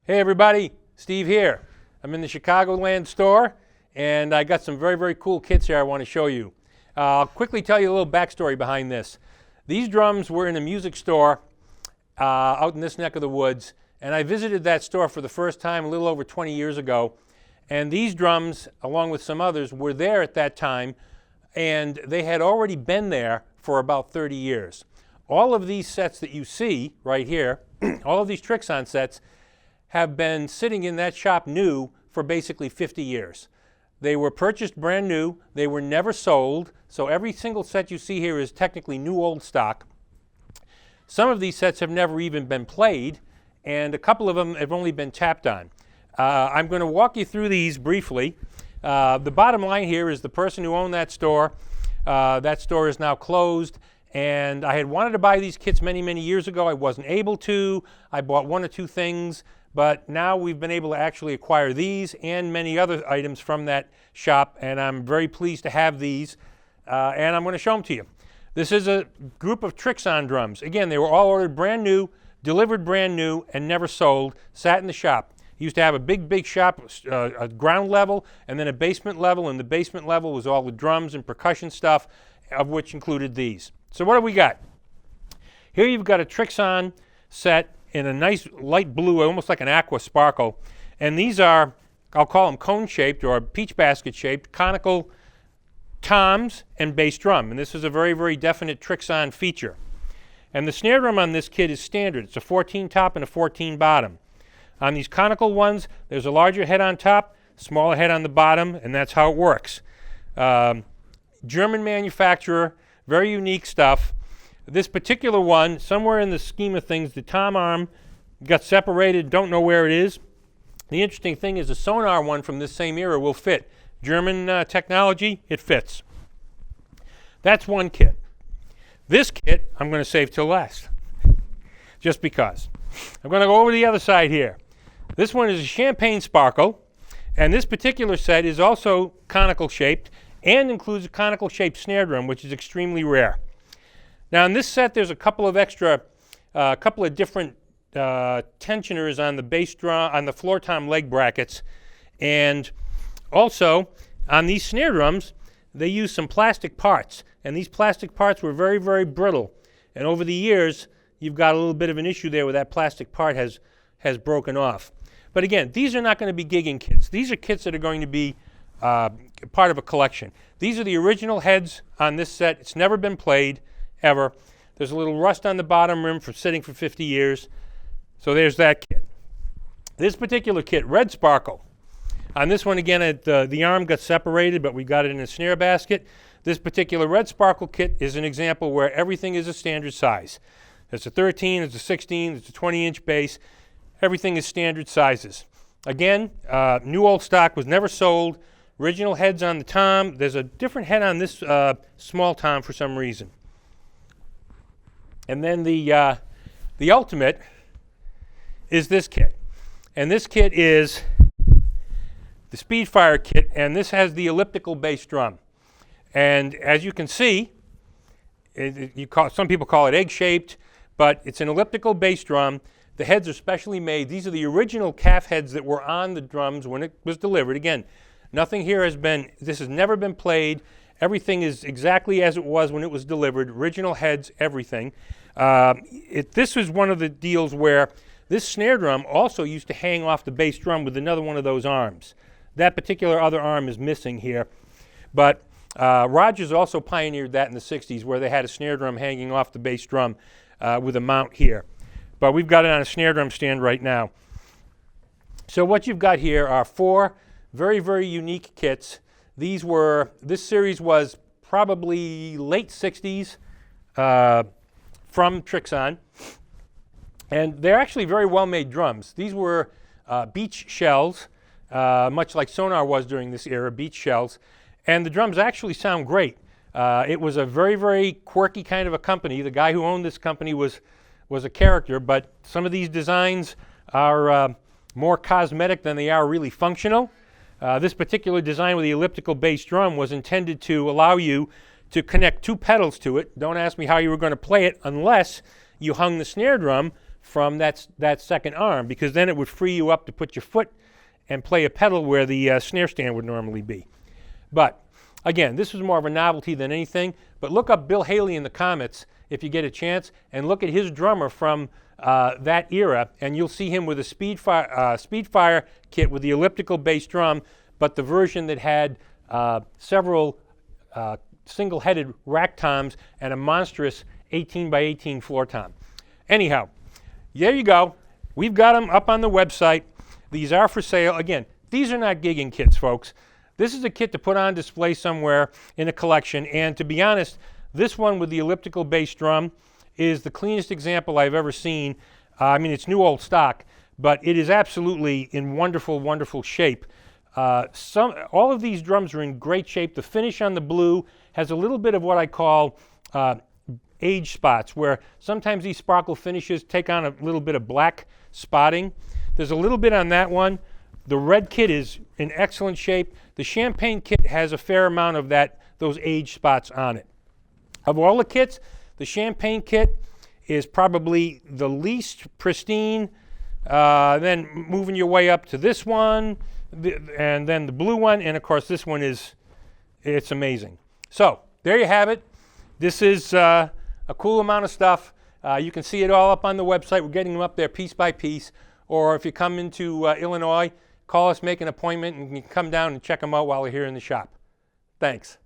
Hey everybody, Steve here. I'm in the Chicagoland store and I got some very cool kits here I want to show you. I'll quickly tell you a little backstory behind this. These drums were in a music store out in this neck of the woods, and I visited that store for the first time a little over 20 years ago, and these drums, along with some others, were there at that time, and they had already been there for about 30 years. All of these sets that you see right here, all of these Trixon sets, have been sitting in that shop new for basically 50 years. They were purchased brand new, they were never sold, so every single set you see here is technically new old stock. Some of these sets have never even been played, and a couple of them have only been tapped on. I'm going to walk you through these briefly. The bottom line here is the person who owned that store is now closed, and I had wanted to buy these kits many years ago. I wasn't able to. I bought one or two things. But now we've been able to actually acquire these and many other items from that shop, and I'm very pleased to have these, and I'm going to show them to you. This is a group of Trixon drums. Again, they were all ordered brand new, delivered brand new, and never sold, sat in the shop. He used to have a big shop, a ground level, and then a basement level, and the basement level was all the drums and percussion stuff, of which included these. So what have we got? Here you've got a Trixon set in a nice light blue, almost like an aqua sparkle. And these are, I'll call them cone-shaped or peach basket-shaped, conical toms and bass drum. And this is a very definite Trixon feature. And the snare drum on this kit is standard. It's a 14 top and a 14 bottom. On these conical ones, there's a larger head on top, smaller head on the bottom, and that's how it works. German manufacturer, very unique stuff. This particular one, somewhere in the scheme of things, the tom arm got separated, don't know where it is. The interesting thing is the sonar one from this same era will fit. German technology, it fits. That's one kit. This kit I'm going to save till last, just because. I'm going to go over to the other side here. This one is a champagne sparkle, and this particular set is also conical shaped and includes a conical shaped snare drum, which is extremely rare. Now in this set there's a couple of different tensioners on the bass drum, on the floor tom leg brackets, and also on these snare drums they use some plastic parts, and these plastic parts were very brittle, and over the years you've got a little bit of an issue there where that plastic part has broken off. But again, these are not going to be gigging kits. These are kits that are going to be part of a collection. These are the original heads on this set. It's never been played ever. There's a little rust on the bottom rim from sitting for 50 years. So there's that kit. This particular kit, red sparkle. On this one again, the arm got separated, but we got it in a snare basket. This particular red sparkle kit is an example where everything is a standard size. It's a 13, it's a 16, it's a 20-inch bass. Everything is standard sizes. Again, new old stock, was never sold. Original heads on the tom. There's a different head on this small tom for some reason. And then the ultimate is this kit. And this kit is the Speedfire kit, and this has the elliptical bass drum. And as you can see, some people call it egg-shaped, but it's an elliptical bass drum. The heads are specially made. These are the original calf heads that were on the drums when it was delivered. Again, nothing here this has never been played. Everything is exactly as it was when it was delivered. Original heads, everything. This was one of the deals where this snare drum also used to hang off the bass drum with another one of those arms. That particular other arm is missing here. But Rogers also pioneered that in the 60s, where they had a snare drum hanging off the bass drum with a mount here. But we've got it on a snare drum stand right now. So what you've got here are four very unique kits. This series was probably late 60s from Trixon, and they're actually very well made drums. These were beach shells, much like Sonar was during this era, beach shells, and the drums actually sound great. It was a very quirky kind of a company. The guy who owned this company was a character, but some of these designs are more cosmetic than they are really functional. This particular design with the elliptical bass drum was intended to allow you to connect two pedals to it. Don't ask me how you were going to play it unless you hung the snare drum from that second arm, because then it would free you up to put your foot and play a pedal where the snare stand would normally be. But again, this was more of a novelty than anything. But look up Bill Haley in the comments if you get a chance, and look at his drummer from that era, and you'll see him with a Speedfire kit with the elliptical bass drum, but the version that had several single-headed rack toms and a monstrous 18 by 18 floor tom. Anyhow, there you go. We've got them up on the website. These are for sale. Again, these are not gigging kits, folks. This is a kit to put on display somewhere in a collection, and to be honest, this one with the elliptical bass drum is the cleanest example I've ever seen. I mean, it's new old stock, but it is absolutely in wonderful, wonderful shape. All of these drums are in great shape. The finish on the blue has a little bit of what I call age spots, where sometimes these sparkle finishes take on a little bit of black spotting. There's a little bit on that one. The red kit is in excellent shape. The champagne kit has a fair amount of those age spots on it. Of all the kits, the champagne kit is probably the least pristine. Then moving your way up to this one, and then the blue one, and of course this one it's amazing. So there you have it. This is a cool amount of stuff. You can see it all up on the website. We're getting them up there piece by piece. Or if you come into Illinois, call us, make an appointment, and you can come down and check them out while we're here in the shop. Thanks.